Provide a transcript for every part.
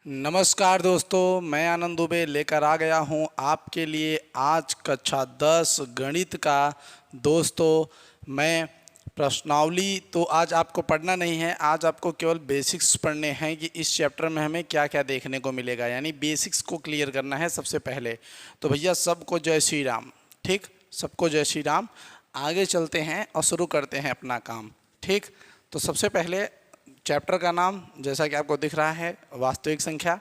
नमस्कार दोस्तों, मैं आनंद दुबे लेकर आ गया हूं आपके लिए आज कक्षा 10 गणित का। दोस्तों, मैं प्रश्नावली तो आज आपको पढ़ना नहीं है, आज आपको केवल बेसिक्स पढ़ने हैं कि इस चैप्टर में हमें क्या क्या देखने को मिलेगा, यानी बेसिक्स को क्लियर करना है सबसे पहले। तो भैया सबको जय श्री राम। ठीक, सबको जय श्री राम। आगे चलते हैं और शुरू करते हैं अपना काम। ठीक, तो सबसे पहले चैप्टर का नाम जैसा कि आपको दिख रहा है वास्तविक संख्या।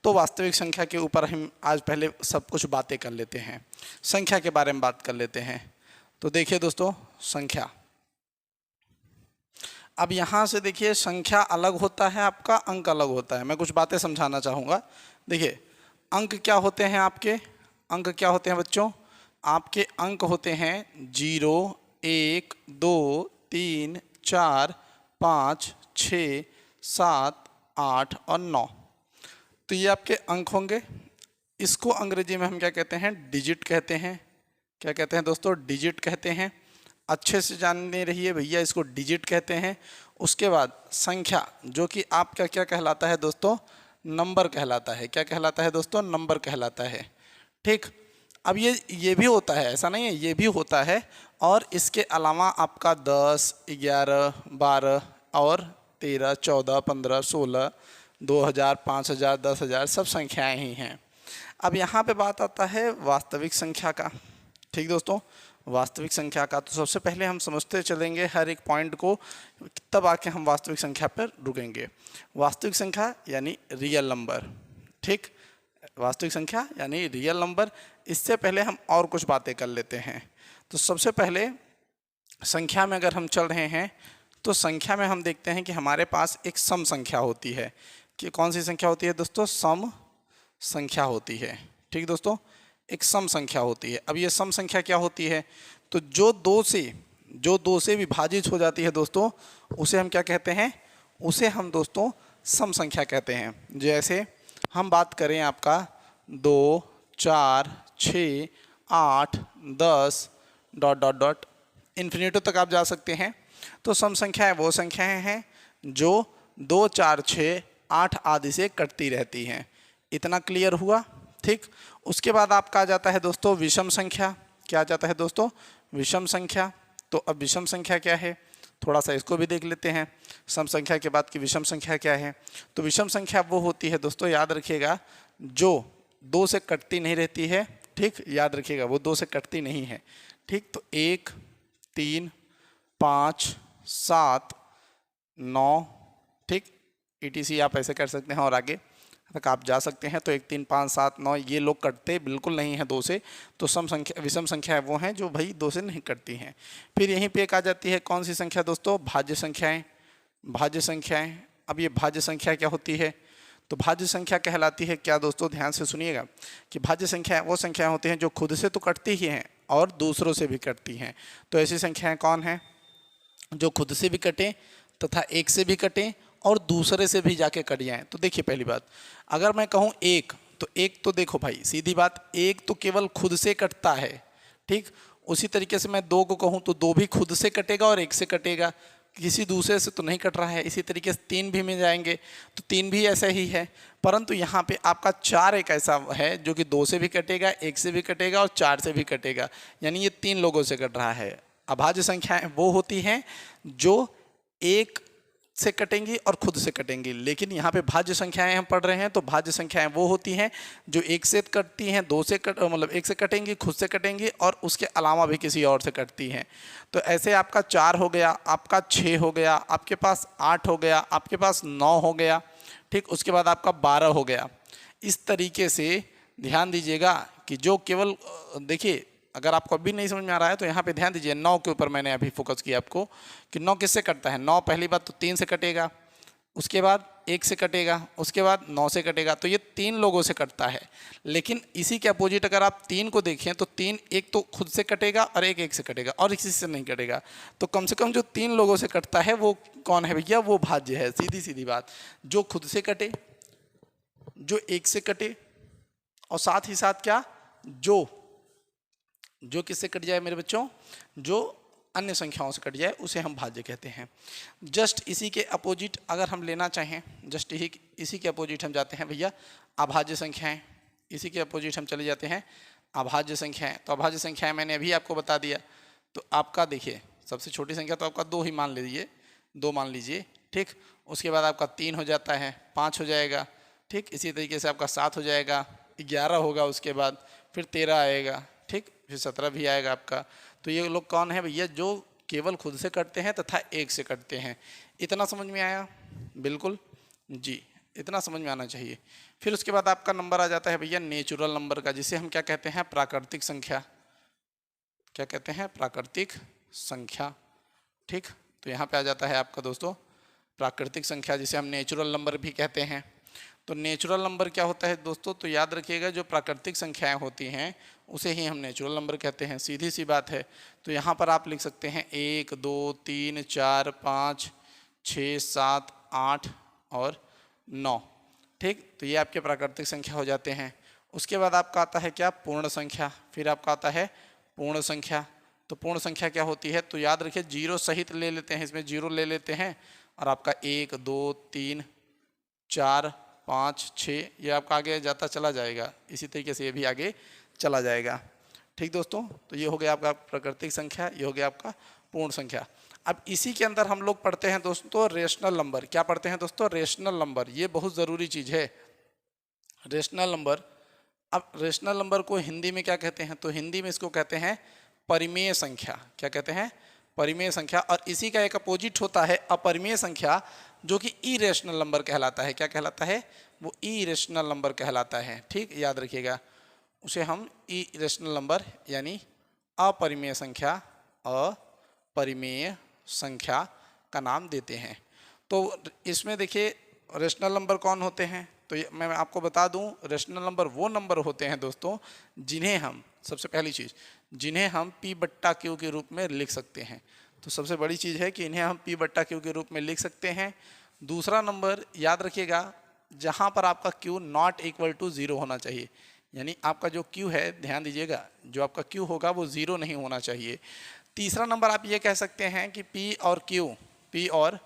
तो वास्तविक संख्या के ऊपर हम आज पहले सब कुछ बातें कर लेते हैं, संख्या के बारे में बात कर लेते हैं। तो देखिए दोस्तों, संख्या, अब यहाँ से देखिए संख्या अलग होता है, आपका अंक अलग होता है। मैं कुछ बातें समझाना चाहूँगा। देखिए, अंक क्या होते हैं आपके, अंक क्या होते हैं बच्चों? आपके अंक होते हैं 0, 1, 2, 3, 4, 5, 6, 7, 8 और 9। तो ये आपके अंक होंगे। इसको अंग्रेजी में हम क्या कहते हैं? डिजिट कहते हैं। क्या कहते हैं दोस्तों? डिजिट कहते हैं। अच्छे से जानने रहिए भैया, इसको डिजिट कहते हैं। उसके बाद संख्या, जो कि आपका क्या कहलाता है दोस्तों? नंबर कहलाता है। क्या कहलाता है दोस्तों? नंबर कहलाता है। ठीक, अब ये भी होता है, ऐसा नहीं है, ये भी होता है। और इसके अलावा आपका 10, 11, 12 और 13, 14, 15, 16, 2000, 5000, 10,000 सब संख्याएं ही हैं। अब यहाँ पे बात आता है वास्तविक संख्या का। ठीक दोस्तों, वास्तविक संख्या का तो सबसे पहले हम समझते चलेंगे हर एक पॉइंट को, तब आके हम वास्तविक संख्या पर रुकेंगे। वास्तविक संख्या यानी रियल नंबर। ठीक, वास्तविक संख्या यानी रियल नंबर। इससे पहले हम और कुछ बातें कर लेते हैं। तो सबसे पहले संख्या में अगर हम चल रहे हैं तो संख्या में हम देखते हैं कि हमारे पास एक सम संख्या होती है। कि कौन सी संख्या होती है दोस्तों? सम संख्या होती है। ठीक दोस्तों, एक सम संख्या होती है। अब ये सम संख्या क्या होती है? तो जो दो से विभाजित हो जाती है दोस्तों, उसे हम क्या कहते हैं? उसे हम दोस्तों सम संख्या कहते हैं। जैसे हम बात करें आपका 2, 4, 6, 8, 10 डॉट डॉट डॉट इन्फिनिटो तक आप जा सकते हैं। तो सम संख्याएं वो संख्याएं हैं जो 2, 4, 6, 8 आदि से कटती रहती हैं। इतना क्लियर हुआ? ठीक, उसके बाद आपका आ जाता है दोस्तों विषम संख्या। क्या आ जाता है दोस्तों? विषम संख्या। तो अब विषम संख्या क्या है, थोड़ा सा इसको भी देख लेते हैं। सम संख्या के बाद की विषम संख्या क्या है? तो विषम संख्या वो होती है दोस्तों, याद रखिएगा, जो 2 से कटती नहीं रहती है। ठीक, याद रखिएगा, वो 2 से कटती नहीं है। ठीक, तो 1, 3, 5, 7, 9, ठीक, ETC आप ऐसे कर सकते हैं और आगे तक आप जा सकते हैं। तो 1, 3, 5, 7, 9 ये लोग कटते बिल्कुल नहीं हैं 2 से। तो सम संख्या, विषम संख्या वो हैं जो भाई 2 से नहीं कटती हैं। फिर यहीं पे एक आ जाती है कौन सी संख्या दोस्तों? भाज्य संख्याएं। भाज्य संख्याएं, अब ये भाज्य संख्या क्या होती है? तो भाज्य संख्या कहलाती है क्या दोस्तों? ध्यान से सुनिएगा कि भाज्य संख्या वो संख्याएं होती हैं जो खुद से तो कटती ही हैं और दूसरों से भी कटती हैं। तो ऐसी संख्याएं कौन हैं? जो खुद से भी कटें तथा एक से भी कटें और दूसरे से भी जाके कट जाएं। तो देखिए, पहली बात, अगर मैं कहूँ एक, तो एक तो देखो भाई, सीधी बात, एक तो केवल खुद से कटता है। ठीक, उसी तरीके से मैं 2 को कहूँ तो 2 भी खुद से कटेगा और 1 से कटेगा, किसी दूसरे से तो नहीं कट रहा है। इसी तरीके से 3 भी मिल जाएंगे तो 3 भी ऐसा ही है। परंतु यहाँ पे आपका 4 एक ऐसा है जो कि 2 से भी कटेगा, 1 से भी कटेगा और 4 से भी कटेगा, यानी ये 3 लोगों से कट रहा है। अभाज्य संख्याएं वो होती हैं जो एक से कटेंगी और खुद से कटेंगी। लेकिन यहाँ पे भाज्य संख्याएं हम पढ़ रहे हैं, तो भाज्य संख्याएं वो होती हैं जो एक से कटती हैं, 2 से मतलब 1 से कटेंगी, खुद से कटेंगी और उसके अलावा भी किसी और से कटती हैं। तो ऐसे आपका 4 हो गया, आपका 6 हो गया, आपके पास 8 हो गया, आपके पास 9 हो गया। ठीक, उसके बाद आपका 12 हो गया। इस तरीके से ध्यान दीजिएगा कि जो केवल, देखिए अगर आपको अभी नहीं समझ में आ रहा है तो यहाँ पे ध्यान दीजिए, 9 के ऊपर मैंने अभी फोकस किया आपको कि 9 किससे कटता है? 9 पहली बात तो 3 से कटेगा, उसके बाद 1 से कटेगा, उसके बाद 9 से कटेगा। तो ये 3 लोगों से कटता है। लेकिन इसी के अपोजिट अगर आप 3 को देखें तो 3 एक तो खुद से कटेगा और 1 से कटेगा और किसी से नहीं कटेगा। तो कम से कम जो 3 लोगों से कटता है वो कौन है भैया? वो भाज्य है। सीधी सीधी बात, जो खुद से कटे, जो 1 से कटे और साथ ही साथ क्या, जो किससे कट जाए मेरे बच्चों? जो अन्य संख्याओं से कट जाए उसे हम भाज्य कहते हैं। जस्ट इसी के अपोजिट अगर हम लेना चाहें, जस्ट इसी के अपोजिट हम जाते हैं भैया अभाज्य संख्याएं। इसी के अपोजिट हम चले जाते हैं अभाज्य संख्याएं। तो अभाज्य संख्याएं मैंने अभी आपको बता दिया। तो आपका देखिए सबसे छोटी संख्या तो आपका 2 ही मान लीजिए, 2 मान लीजिए, ठीक। उसके बाद आपका 3 हो जाता है, 5 हो जाएगा, ठीक। इसी तरीके से आपका 7 हो जाएगा, 11 होगा, उसके बाद फिर 13 आएगा, ठीक, फिर 17 भी आएगा आपका। तो ये लोग कौन है भैया? जो केवल खुद से कटते हैं तथा 1 से कटते हैं। इतना समझ में आया? बिल्कुल जी, इतना समझ में आना चाहिए। फिर उसके बाद आपका नंबर आ जाता है भैया नेचुरल नंबर का, जिसे हम क्या कहते हैं? प्राकृतिक संख्या। क्या कहते हैं? प्राकृतिक संख्या, ठीक। तो यहाँ पे आ जाता है आपका दोस्तों प्राकृतिक संख्या, जिसे हम नेचुरल नंबर भी कहते हैं। तो नेचुरल नंबर क्या होता है दोस्तों? तो याद रखिएगा, जो प्राकृतिक संख्याएं होती हैं उसे ही हम नेचुरल नंबर कहते हैं, सीधी सी बात है। तो यहाँ पर आप लिख सकते हैं 1 2 3 4 5 6 7 8 और 9, ठीक। तो ये आपके प्राकृतिक संख्या हो जाते हैं। उसके बाद आपका आता है क्या? पूर्ण संख्या। फिर आपका आता है पूर्ण संख्या। तो पूर्ण संख्या क्या होती है? तो याद रखिए जीरो सहित ले लेते हैं, इसमें जीरो ले लेते हैं और आपका 1 2 3 4 5 6 ये आपका आगे जाता चला जाएगा। इसी तरीके से ये भी आगे चला जाएगा, ठीक दोस्तों। तो ये हो गया आपका प्राकृतिक संख्या, ये हो गया आपका पूर्ण संख्या। अब इसी के अंदर हम लोग पढ़ते हैं दोस्तों रेशनल नंबर। क्या पढ़ते हैं दोस्तों? Rational number. ये बहुत ज़रूरी चीज़ है, रेशनल नंबर। अब रेशनल नंबर को हिंदी में क्या कहते हैं? तो हिंदी में इसको कहते हैं परिमेय संख्या। क्या कहते हैं? परिमेय संख्या। और इसी का एक अपोजिट होता है अपरिमेय संख्या, जो कि इरेशनल नंबर कहलाता है। क्या कहलाता है? वो इरेशनल नंबर कहलाता है, ठीक, याद रखिएगा। उसे हम इरेशनल नंबर यानी अपरिमेय संख्या, अपरिमेय संख्या का नाम देते हैं। तो इसमें देखिए रेशनल नंबर कौन होते हैं? तो मैं आपको बता दूं, रेशनल नंबर वो नंबर होते हैं दोस्तों जिन्हें हम, सबसे पहली चीज़, जिन्हें हम P/Q के रूप में लिख सकते हैं। तो सबसे बड़ी चीज़ है कि इन्हें हम P/Q के रूप में लिख सकते हैं। दूसरा नंबर याद रखिएगा, जहाँ पर आपका Q नॉट इक्वल टू 0 होना चाहिए। यानी आपका जो Q है, ध्यान दीजिएगा, जो आपका Q होगा वो 0 नहीं होना चाहिए। तीसरा नंबर आप ये कह सकते हैं कि P और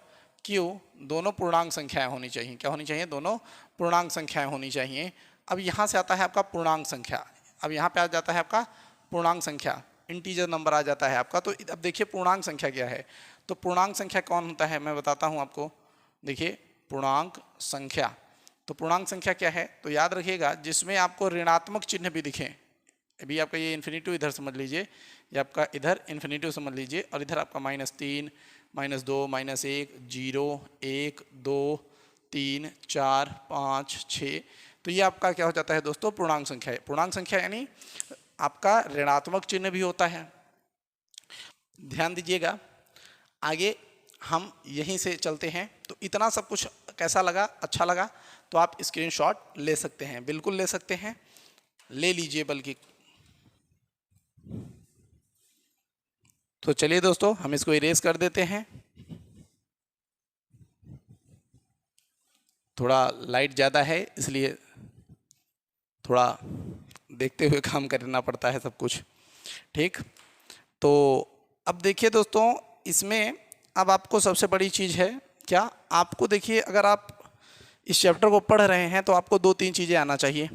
Q दोनों पूर्णांक संख्याएं होनी चाहिए। क्या होनी चाहिए? दोनों पूर्णांक संख्याएं होनी चाहिए। अब यहाँ से आता है आपका पूर्णांक संख्या। अब यहाँ पे आ जाता है आपका पूर्णांक संख्या, इंटीजर नंबर आ जाता है आपका। तो अब देखिए पूर्णांक संख्या क्या है। तो पूर्णांक संख्या कौन होता है मैं बताता हूँ आपको। देखिए पूर्णांक संख्या, तो पूर्णांक संख्या क्या है? तो याद रखिएगा जिसमें आपको ऋणात्मक चिन्ह भी दिखे। अभी आपका ये इन्फिनिटिव इधर समझ लीजिए, ये आपका इधर इन्फिनिटिव समझ लीजिए, और इधर आपका -3 -2 -1 0 1 2 3 4 5 6। तो ये आपका क्या हो जाता है दोस्तों? पूर्णांक संख्या है। पूर्णांक संख्या यानी आपका ऋणात्मक चिन्ह भी होता है। ध्यान दीजिएगा, आगे हम यहीं से चलते हैं। तो इतना सब कुछ कैसा लगा? अच्छा लगा तो आप स्क्रीनशॉट ले सकते हैं, बिल्कुल ले सकते हैं, ले लीजिए बल्कि। तो चलिए दोस्तों हम इसको इरेज कर देते हैं। थोड़ा लाइट ज़्यादा है इसलिए थोड़ा देखते हुए काम करना पड़ता है सब कुछ, ठीक। तो अब देखिए दोस्तों, इसमें अब आपको सबसे बड़ी चीज़ है क्या? आपको देखिए, अगर आप इस चैप्टर को पढ़ रहे हैं तो आपको 2-3 चीज़ें आना चाहिए।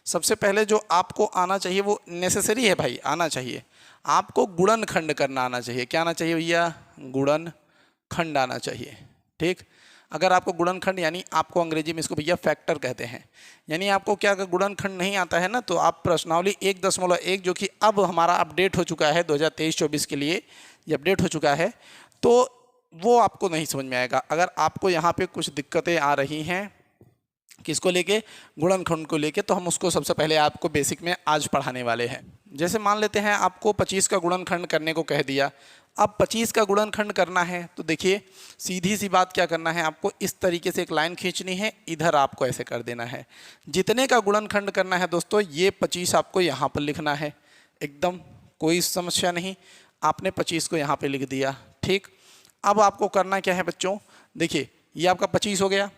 सबसे पहले जो आपको आना चाहिए वो नेसेसरी है भाई, आना चाहिए। आपको गुणनखंड करना आना चाहिए। क्या आना चाहिए भैया? गुणनखंड आना चाहिए, ठीक। अगर आपको गुणनखंड यानी आपको अंग्रेजी में इसको भैया फैक्टर कहते हैं, यानी आपको क्या अगर गुणनखंड नहीं आता है ना, तो आप प्रश्नावली 1.1 जो कि अब हमारा अपडेट हो चुका है 2023-24 के लिए, ये अपडेट हो चुका है, तो वो आपको नहीं समझ में आएगा। अगर आपको यहाँ पे कुछ दिक्कतें आ रही हैं किसको लेके? गुणनखंड को लेके, तो हम उसको सबसे पहले आपको बेसिक में आज पढ़ाने वाले हैं। जैसे मान लेते हैं आपको 25 का गुणनखंड करने को कह दिया। अब 25 का गुणनखंड करना है तो देखिए सीधी सी बात क्या करना है, आपको इस तरीके से एक लाइन खींचनी है, इधर आपको ऐसे कर देना है। जितने का गुणनखंड करना है दोस्तों, ये 25 आपको यहाँ पर लिखना है, एकदम कोई समस्या नहीं। आपने 25 को यहाँ पे लिख दिया, ठीक। अब आपको करना क्या है बच्चों? देखिए ये आपका 25 हो गया।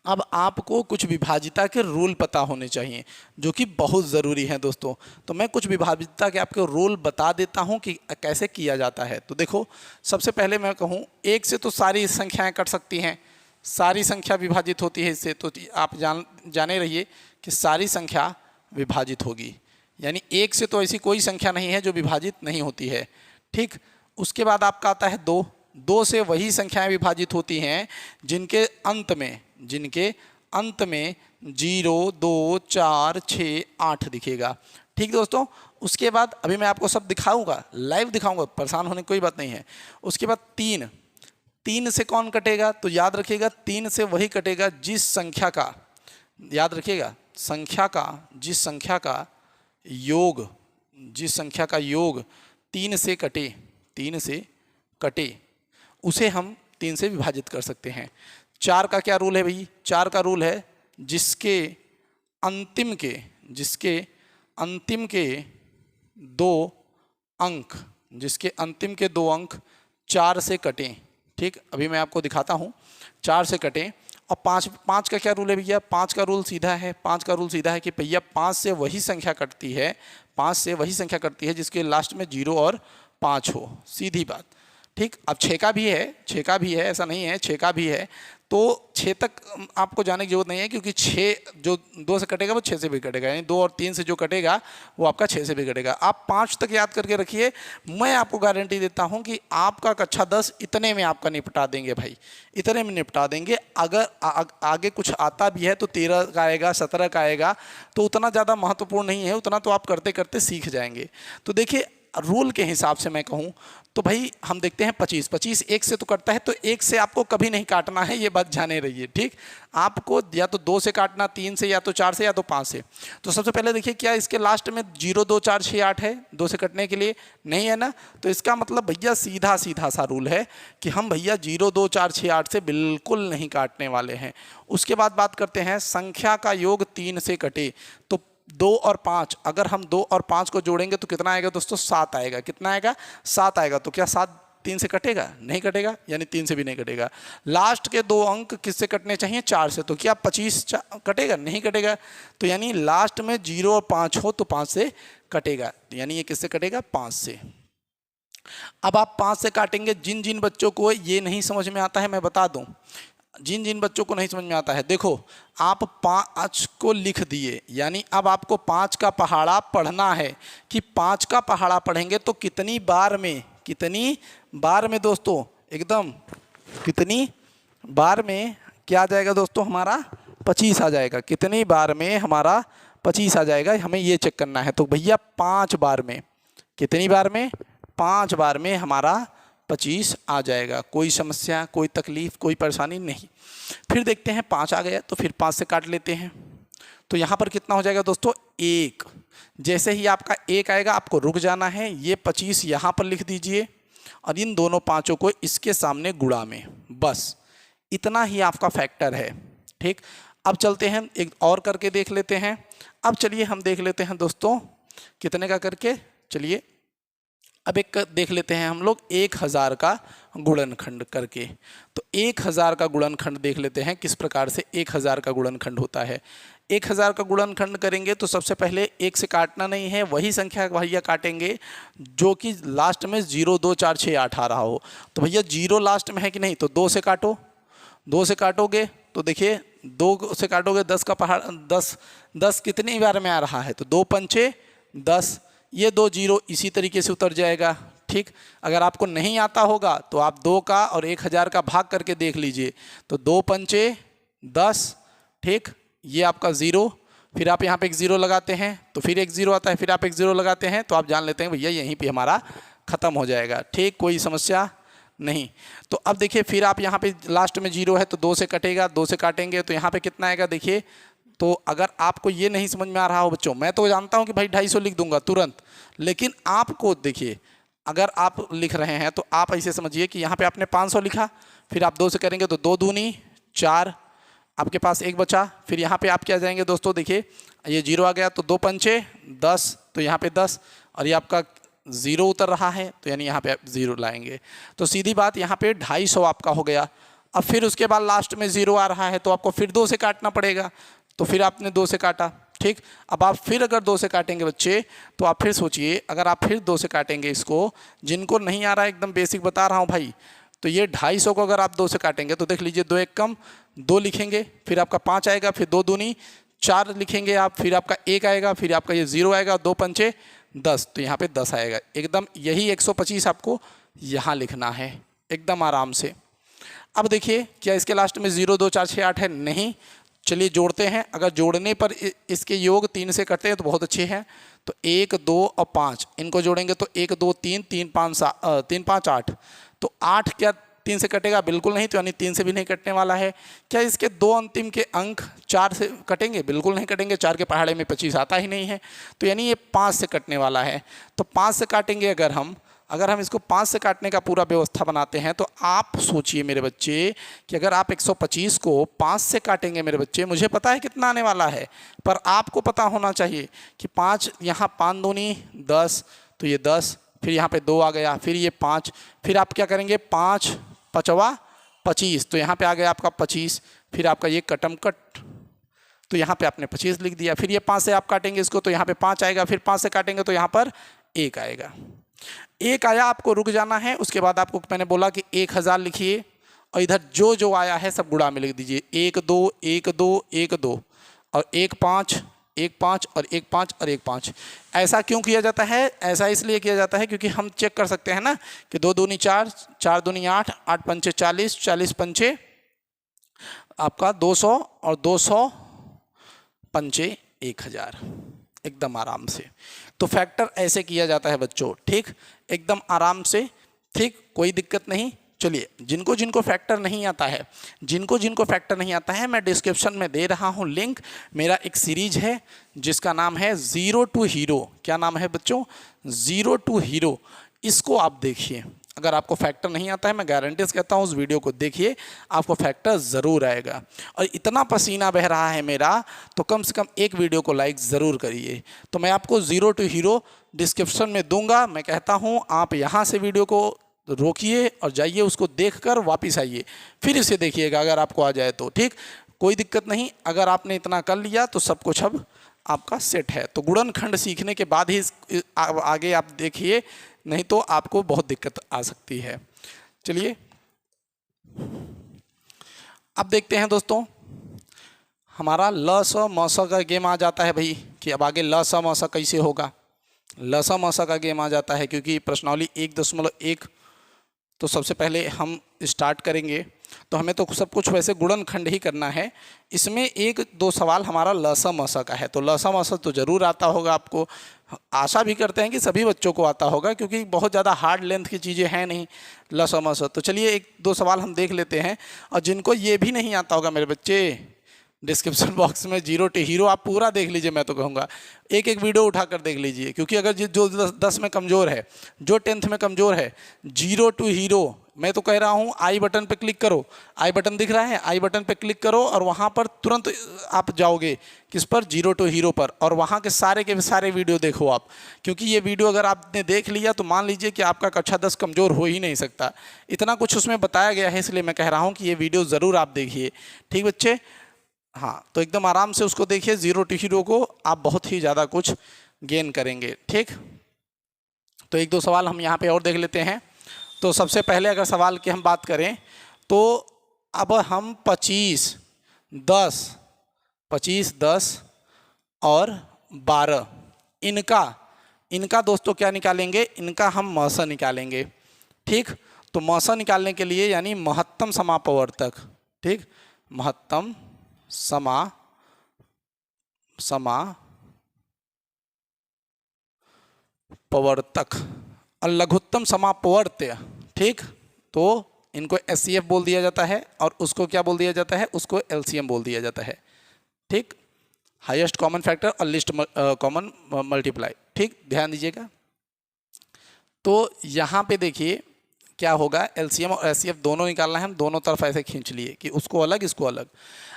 अब आपको कुछ विभाजिता के रूल पता होने चाहिए जो कि बहुत ज़रूरी है दोस्तों। तो मैं कुछ विभाजिता के आपको रूल बता देता हूं कि कैसे किया जाता है। तो देखो, सबसे पहले मैं कहूं, एक से तो सारी संख्याएं कट सकती हैं, सारी संख्या विभाजित होती है इससे। तो आप जाने रहिए कि सारी संख्या विभाजित होगी, यानी एक से तो ऐसी कोई संख्या नहीं है जो विभाजित नहीं होती है। ठीक, उसके बाद आपका आता है दो। दो से वही संख्याएं विभाजित होती हैं जिनके अंत में 0, 2, 4, 6, 8 दिखेगा। ठीक दोस्तों, उसके बाद अभी मैं आपको सब दिखाऊंगा, लाइव दिखाऊंगा, परेशान होने की कोई बात नहीं है। उसके बाद 3, 3 से कौन कटेगा? तो याद रखिएगा 3 से वही कटेगा जिस संख्या का, याद रखिएगा, जिस संख्या का योग 3 से कटे उसे हम 3 से विभाजित कर सकते हैं। 4 का क्या रूल है भाई? 4 का रूल है जिसके अंतिम के 2 अंक 4 से कटें। ठीक, अभी मैं आपको दिखाता हूँ, 4 से कटें। और 5 का क्या रूल है भैया? 5 का रूल सीधा है कि भैया 5 से वही संख्या कटती है जिसके लास्ट में 0 और 5 हो, सीधी बात। ठीक, अब 6 का भी है, ऐसा नहीं है, 6 का भी है। तो 6 तक आपको जाने की जरूरत नहीं है, क्योंकि 6 जो 2 से कटेगा वो 6 से भी कटेगा, यानी 2 और 3 से जो कटेगा वो आपका 6 से भी कटेगा। आप 5 तक याद करके रखिए, मैं आपको गारंटी देता हूं कि आपका कक्षा 10 इतने में आपका निपटा देंगे भाई, इतने में निपटा देंगे। अगर आगे कुछ आता भी है तो 13 का आएगा, 17 का आएगा, तो उतना ज़्यादा महत्वपूर्ण नहीं है, उतना तो आप करते करते सीख जाएंगे। तो देखिए, रूल के हिसाब से मैं कहूँ तो भाई हम देखते हैं 25 1 से तो कटता है, तो 1 से आपको कभी नहीं काटना है, ये बात जाने रहिए। ठीक, आपको या तो 2 से काटना, 3 से, या तो 4 से, या तो 5 से। तो सबसे पहले देखिए, क्या इसके लास्ट में 0, 2, 4, 6, 8 है 2 से कटने के लिए? नहीं है ना। तो इसका मतलब भैया सीधा सा रूल है कि हम भैया 0, 2, 4, 6, 8 से बिल्कुल नहीं काटने वाले हैं। उसके बाद बात करते हैं संख्या का योग 3 से कटे। तो 2 और 5, अगर हम 2 और 5 को जोड़ेंगे तो कितना आएगा दोस्तों? 7 आएगा। कितना आएगा? 7 आएगा। तो क्या 7 3 से कटेगा? नहीं कटेगा, यानी 3 से भी नहीं कटेगा। लास्ट के 2 अंक किससे कटने चाहिए? 4 से। तो क्या 25 कटेगा? नहीं कटेगा। तो यानी लास्ट में 0 और 5 हो तो 5 से कटेगा, यानी ये किससे कटेगा? 5 से। अब आप 5 से काटेंगे। जिन जिन बच्चों को ये नहीं समझ में आता है मैं बता दूं, जिन जिन बच्चों को नहीं समझ में आता है, देखो आप 5 को लिख दिए, यानी अब आपको 5 का पहाड़ा पढ़ना है कि 5 का पहाड़ा पढ़ेंगे तो कितनी बार में दोस्तों, एकदम कितनी बार में क्या आ जाएगा दोस्तों? हमारा 25 आ जाएगा। कितनी बार में हमारा 25 आ जाएगा, हमें ये चेक करना है। तो भैया 5 बार में, कितनी बार में? 5 बार में हमारा 25 आ जाएगा। कोई समस्या, कोई तकलीफ, कोई परेशानी नहीं। फिर देखते हैं 5 आ गया तो फिर 5 से काट लेते हैं। तो यहाँ पर कितना हो जाएगा दोस्तों? 1। जैसे ही आपका 1 आएगा आपको रुक जाना है, ये 25 यहाँ पर लिख दीजिए और इन दोनों 5 को इसके सामने गुणा में, बस इतना ही आपका फैक्टर है। ठीक, अब चलते हैं एक और करके देख लेते हैं। अब चलिए हम देख लेते हैं दोस्तों कितने का करके। चलिए अब एक देख लेते हैं हम लोग 1000 का गुणनखंड करके। तो 1000 का गुणनखंड देख लेते हैं किस प्रकार से 1000 का गुणनखंड होता है। 1000 का गुणनखंड करेंगे तो सबसे पहले 1 से काटना नहीं है, वही संख्या भैया काटेंगे जो कि लास्ट में 0, 2, 4, 6, 8 आ रहा हो। तो भैया 0 लास्ट में है कि नहीं? तो 2 से काटो। 2 से काटोगे तो देखिए 2 से काटोगे 10 का पहाड़ 10 कितनी बार में आ रहा है? तो 2 पंचे 10, ये 2 0 इसी तरीके से उतर जाएगा। ठीक, अगर आपको नहीं आता होगा तो आप 2 का और 1000 का भाग करके देख लीजिए। तो 2 पंचे 10, ठीक, ये आपका 0, फिर आप यहाँ पे एक 0 लगाते हैं तो फिर एक 0 आता है, फिर आप एक 0 लगाते हैं तो आप जान लेते हैं भैया यहीं पे हमारा ख़त्म हो जाएगा। ठीक, कोई समस्या नहीं। तो अब देखिए फिर आप यहाँ पे लास्ट में 0 है तो 2 से कटेगा, 2 से काटेंगे तो यहाँ पे कितना आएगा देखिए। तो अगर आपको ये नहीं समझ में आ रहा हो बच्चों, मैं तो जानता हूँ कि भाई 250 लिख दूंगा तुरंत, लेकिन आपको देखिए अगर आप लिख रहे हैं तो आप ऐसे समझिए कि यहाँ पे आपने 500 लिखा, फिर आप 2 से करेंगे तो 2 दूनी 4, आपके पास 1 बचा। फिर यहाँ पे आप क्या जाएंगे दोस्तों, देखिए ये 0 आ गया तो 2 पंचे 10, तो यहाँ पे 10 और ये आपका 0 उतर रहा है तो यानी यहाँ पे आप 0 लाएंगे। तो सीधी बात यहाँ पे 250 आपका हो गया। अब फिर उसके बाद लास्ट में 0 आ रहा है तो आपको फिर 2 से काटना पड़ेगा, तो फिर आपने 2 से काटा। ठीक, अब आप फिर अगर 2 से काटेंगे बच्चे तो आप फिर सोचिए, अगर आप फिर 2 से काटेंगे इसको, जिनको नहीं आ रहा है एकदम बेसिक बता रहा हूँ भाई, तो ये 250 को अगर आप 2 से काटेंगे तो देख लीजिए 2 एक कम 2 लिखेंगे, फिर आपका 5 आएगा, फिर 2 दूनी 4 लिखेंगे आप, फिर आपका 1 आएगा, फिर आपका ये 0 आएगा, 2 पंचे 10, तो यहाँ पे 10 आएगा एकदम। यही 125 आपको यहाँ लिखना है एकदम आराम से। अब देखिए क्या इसके लास्ट में 0 2 4 6 8 है? नहीं। चलिए जोड़ते हैं, अगर जोड़ने पर इसके योग 3 से करते हैं तो बहुत अच्छे हैं। तो 1 2 और 5 इनको जोड़ेंगे तो 1 2 3 3 5 8, तो 8 क्या 3 से कटेगा? बिल्कुल नहीं, तो यानी 3 से भी नहीं कटने वाला है। क्या इसके 2 अंतिम के अंक 4 से कटेंगे? बिल्कुल नहीं कटेंगे, 4 के पहाड़े में 25 आता ही नहीं है, तो यानी ये 5 से कटने वाला है। तो 5 से काटेंगे अगर हम इसको 5 से काटने का पूरा व्यवस्था बनाते हैं, तो आप सोचिए मेरे बच्चे कि अगर आप 125 को 5 से काटेंगे मेरे बच्चे, मुझे पता है कितना आने वाला है, पर आपको पता होना चाहिए कि 5 यहाँ 5 दूनी 10, तो ये 10, फिर यहाँ पे 2 आ गया, फिर ये 5, फिर आप क्या करेंगे 5 5 25, तो यहाँ पे आ गया आपका 25, फिर आपका ये कटम कट, तो यहाँ पे आपने 25 लिख दिया। फिर ये 5 से आप काटेंगे इसको तो यहाँ पे 5 आएगा, फिर 5 से काटेंगे तो यहाँ पर 1 आएगा। 1 आया, आपको रुक जाना है। उसके बाद आपको मैंने बोला कि 1000 लिखिए और इधर जो जो आया है सब गुणा में लिख दीजिए। 1 2 1 2 1 2 और 1 5 1 5 और 1 5 और 1 5। ऐसा क्यों किया जाता है? ऐसा इसलिए किया जाता है क्योंकि हम चेक कर सकते हैं ना कि 2 दूनी 4 4 दूनी 8 8 पंचे 40 40 पंचे आपका 200 और 200 पंचे 1000 एकदम आराम से। तो फैक्टर ऐसे किया जाता है बच्चों, ठीक, एकदम आराम से, ठीक, कोई दिक्कत नहीं। चलिए जिनको जिनको फैक्टर नहीं आता है, मैं डिस्क्रिप्शन में दे रहा हूँ लिंक। मेरा एक सीरीज है जिसका नाम है 0 to हीरो। क्या नाम है बच्चों? 0 to हीरो। इसको आप देखिए, अगर आपको फैक्टर नहीं आता है, मैं गारंटी से कहता हूँ उस वीडियो को देखिए, आपको फैक्टर ज़रूर आएगा। और इतना पसीना बह रहा है मेरा, तो कम से कम एक वीडियो को लाइक ज़रूर करिए। तो मैं आपको 0 to हीरो डिस्क्रिप्शन में दूंगा। मैं कहता हूँ आप यहाँ से वीडियो को रोकिए और जाइए, उसको देखकर वापस आइए, फिर इसे देखिएगा अगर आपको आ जाए तो, ठीक, कोई दिक्कत नहीं। अगर आपने इतना कर लिया तो सब कुछ अब आपका सेट है। तो गुणनखंड सीखने के बाद ही आगे आप देखिए, नहीं तो आपको बहुत दिक्कत आ सकती है। चलिए अब देखते हैं दोस्तों, हमारा ल स म स का गेम आ जाता है भाई, कि अब आगे ल स म स कैसे होगा। ल स म स का गेम आ जाता है क्योंकि प्रश्नावली 1.1 तो सबसे पहले हम स्टार्ट करेंगे, तो हमें तो सब कुछ वैसे गुणनखंड ही करना है। इसमें 1-2 सवाल हमारा ल स म स का है, तो ल स म स तो ज़रूर आता होगा आपको। आशा भी करते हैं कि सभी बच्चों को आता होगा, क्योंकि बहुत ज़्यादा हार्ड लेंथ की चीज़ें हैं नहीं ल स म स। तो चलिए 1-2 सवाल हम देख लेते हैं। और जिनको ये भी नहीं आता होगा मेरे बच्चे, डिस्क्रिप्शन बॉक्स में 0 to हीरो आप पूरा देख लीजिए। मैं तो कहूँगा एक वीडियो उठाकर देख लीजिए, क्योंकि अगर जो 10 में कमज़ोर है, जो 10th में कमज़ोर है, 0 to हीरो, मैं तो कह रहा हूँ आई बटन पे क्लिक करो। आई बटन दिख रहा है, आई बटन पे क्लिक करो और वहाँ पर तुरंत आप जाओगे किस पर? 0 to हीरो पर, और वहाँ के सारे वीडियो देखो आप। क्योंकि ये वीडियो अगर आपने देख लिया तो मान लीजिए कि आपका कक्षा 10 कमज़ोर हो ही नहीं सकता। इतना कुछ उसमें बताया गया है, इसलिए मैं कह रहा हूँ कि ये वीडियो ज़रूर आप देखिए, ठीक बच्चे। हाँ, तो एकदम आराम से उसको देखिए, 0 to हीरो को, आप बहुत ही ज़्यादा कुछ गेन करेंगे, ठीक। तो 1-2 सवाल हम यहाँ पे और देख लेते हैं। तो सबसे पहले अगर सवाल की हम बात करें तो अब हम 25, 10 और 12 इनका दोस्तों क्या निकालेंगे? इनका हम म स निकालेंगे, ठीक। तो म स निकालने के लिए यानी महत्तम समापवर्तक, ठीक, महत्तम समापवर्तक और लघुत्तम समापवर्त्य, ठीक। तो इनको एचसीएफ बोल दिया जाता है और उसको क्या बोल दिया जाता है? उसको एलसीएम बोल दिया जाता है, ठीक, हाईएस्ट कॉमन फैक्टर और लिस्ट कॉमन मल्टीप्लाई, ठीक, ध्यान दीजिएगा। तो यहाँ पे देखिए क्या होगा, एलसीएम और एचसीएफ दोनों निकालना है, हम दोनों तरफ ऐसे खींच लिए कि उसको अलग इसको अलग।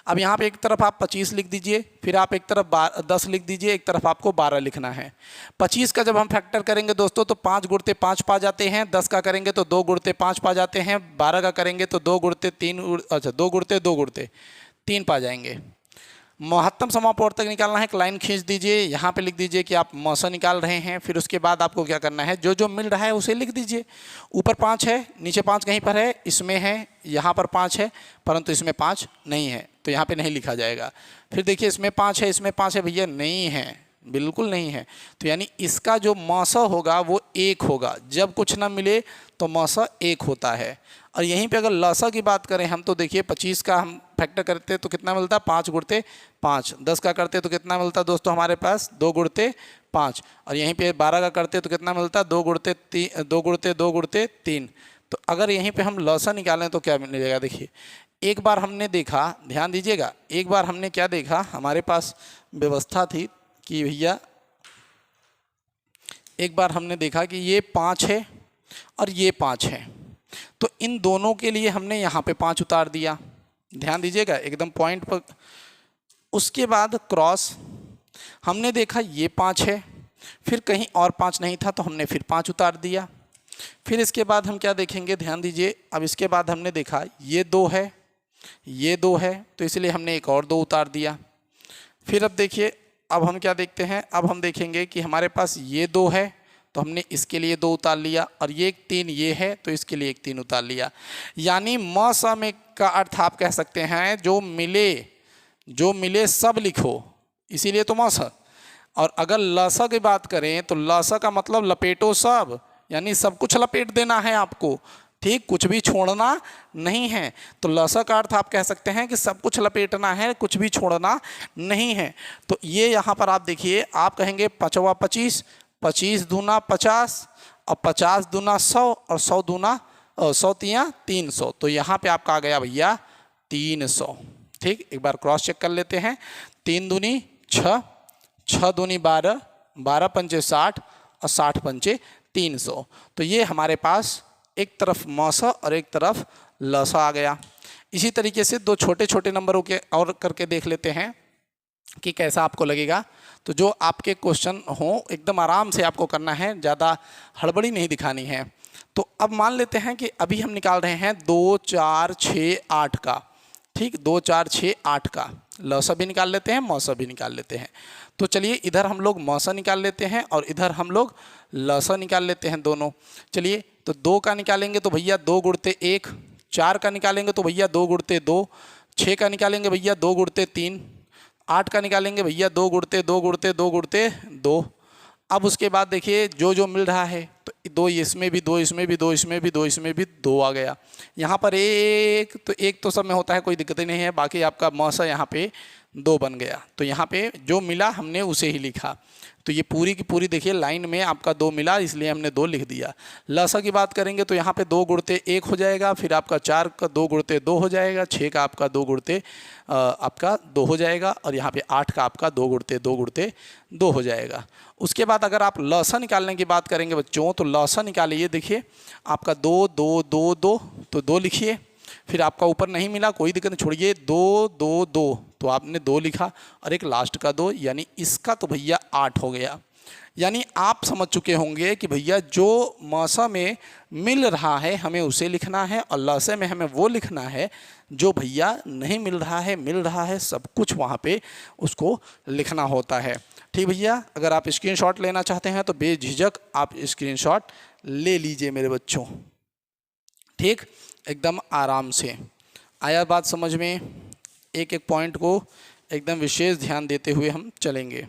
अब यहाँ पे एक तरफ आप 25 लिख दीजिए, फिर आप एक तरफ 10 लिख दीजिए, एक तरफ आपको 12 लिखना है। 25 का जब हम फैक्टर करेंगे दोस्तों तो 5 गुणते 5 पा जाते हैं, 10 का करेंगे तो 2 गुणते 5 पा जाते हैं, 12 का करेंगे तो 2 गुणते 2 गुणते 3 पा जाएंगे। महत्तम समापवर्तक निकालना है, एक लाइन खींच दीजिए, यहाँ पे लिख दीजिए कि आप मौसा निकाल रहे हैं। फिर उसके बाद आपको क्या करना है, जो जो मिल रहा है उसे लिख दीजिए। ऊपर 5 है, नीचे 5 कहीं पर है, इसमें है, यहाँ पर 5 है, परंतु इसमें 5 नहीं है तो यहाँ पे नहीं लिखा जाएगा। फिर देखिए इसमें 5 है, इसमें 5 है, भैया नहीं है, बिल्कुल नहीं है, तो यानी इसका जो मौसा होगा वो 1 होगा। जब कुछ ना मिले तो मौसा 1 होता है। और यहीं पे अगर लसा की बात करें हम तो देखिए 25 का हम फैक्टर करते तो कितना मिलता, 5 गुणते 5। 10 का करते तो कितना मिलता दोस्तों हमारे पास, 2 गुणते 5। और यहीं पे 12 का करते तो कितना मिलता, 2 गुणते 3। तो अगर यहीं पे हम लसा निकालें तो क्या मिलेगा, देखिए एक बार हमने देखा, ध्यान दीजिएगा, एक बार हमने क्या देखा, हमारे पास व्यवस्था थी कि भैया एक बार हमने देखा कि ये 5 है और ये 5 है, तो इन दोनों के लिए हमने यहाँ पे 5 उतार दिया। ध्यान दीजिएगा एकदम पॉइंट पर। उसके बाद क्रॉस हमने देखा ये 5 है, फिर कहीं और 5 नहीं था तो हमने फिर 5 उतार दिया। फिर इसके बाद हम क्या देखेंगे, ध्यान दीजिए, अब इसके बाद हमने देखा ये 2 है, ये 2 है, तो इसलिए हमने एक और 2 उतार दिया। फिर अब देखिए, अब हम क्या देखते हैं, अब हम देखेंगे कि हमारे पास ये 2 है तो हमने इसके लिए 2 उतार लिया, और ये एक 3 ये है तो इसके लिए एक 3 उतार लिया। यानी मौसा में का अर्थ आप कह सकते हैं जो मिले सब लिखो, इसीलिए तो मौसा। और अगर लसा की बात करें तो लसा का मतलब लपेटो सब, यानी सब कुछ लपेट देना है आपको, ठीक, कुछ भी छोड़ना नहीं है। तो लसा का अर्थ आप कह सकते हैं कि सब कुछ लपेटना है, कुछ भी छोड़ना नहीं है। तो ये यहाँ पर आप देखिए, आप कहेंगे 5 25, 25 दूना 50 और 50 दूना 100 और 100 दूना 100 तियाँ 300, तो यहाँ पे आपका आ गया भैया 300। ठीक, एक बार क्रॉस चेक कर लेते हैं। 3 दूनी 6, 6 दूनी 12, 12 पंचे 60 और 60 पंचे 300। तो ये हमारे पास एक तरफ मौसा और एक तरफ लसा आ गया। इसी तरीके से 2 छोटे छोटे नंबरों के और करके देख लेते हैं कि कैसा आपको लगेगा। तो जो आपके क्वेश्चन हो एकदम आराम से आपको करना है, ज़्यादा हड़बड़ी नहीं दिखानी है। तो अब मान लेते हैं कि अभी हम निकाल रहे हैं 2 4 6 8 का, ठीक, 2 4 6 8 का लसा भी निकाल लेते हैं, मौसा भी निकाल लेते हैं। तो चलिए इधर हम लोग मौसा निकाल लेते हैं और इधर हम लोग लसा निकाल लेते हैं दोनों। चलिए, तो 2 का निकालेंगे तो भैया 2 गुणते 1, 4 का निकालेंगे तो भैया 2 गुणते 2, 6 का निकालेंगे भैया 2 गुणते 3, 8 का निकालेंगे भैया 2 गुणते 2 गुणते 2 गुणते 2। अब उसके बाद देखिए जो जो मिल रहा है, तो 2 इसमें भी 2, इसमें भी 2, इसमें भी 2, इसमें भी 2 आ गया। यहाँ पर एक तो सब में होता है, कोई दिक्कत नहीं है, बाकी आपका मौसा यहाँ पे 2 बन गया। तो यहाँ पे जो मिला हमने उसे ही लिखा। तो ये पूरी की पूरी देखिए लाइन में आपका 2 मिला, इसलिए हमने 2 लिख दिया। लसा की बात करेंगे तो यहाँ पे 2 गुणते 1 हो जाएगा, फिर आपका 4 का 2 गुणते 2 हो जाएगा, 6 का आपका 2 गुणते आपका 2 हो जाएगा, और यहाँ पे 8 का आपका 2 गुणते 2 गुणते 2 हो जाएगा। उसके बाद अगर आप लसा निकालने की बात करेंगे बच्चों, तो लसा निकालिए, देखिए आपका 2 2 2 2, तो 2 लिखिए। फिर आपका ऊपर नहीं मिला, कोई दिक्कत नहीं, छोड़िए, 2 2 2, तो आपने 2 लिखा और एक लास्ट का 2, यानी इसका तो भैया 8 हो गया। यानी आप समझ चुके होंगे कि भैया जो मौसा में मिल रहा है हमें उसे लिखना है, और लसा में हमें वो लिखना है जो भैया नहीं मिल रहा है, मिल रहा है, सब कुछ वहाँ पे उसको लिखना होता है। ठीक भैया, अगर आप स्क्रीनशॉट लेना चाहते हैं तो बेझिझक आप स्क्रीनशॉट ले लीजिए मेरे बच्चों। ठीक, एकदम आराम से आया बात समझ में। एक एक पॉइंट को एकदम विशेष ध्यान देते हुए हम चलेंगे।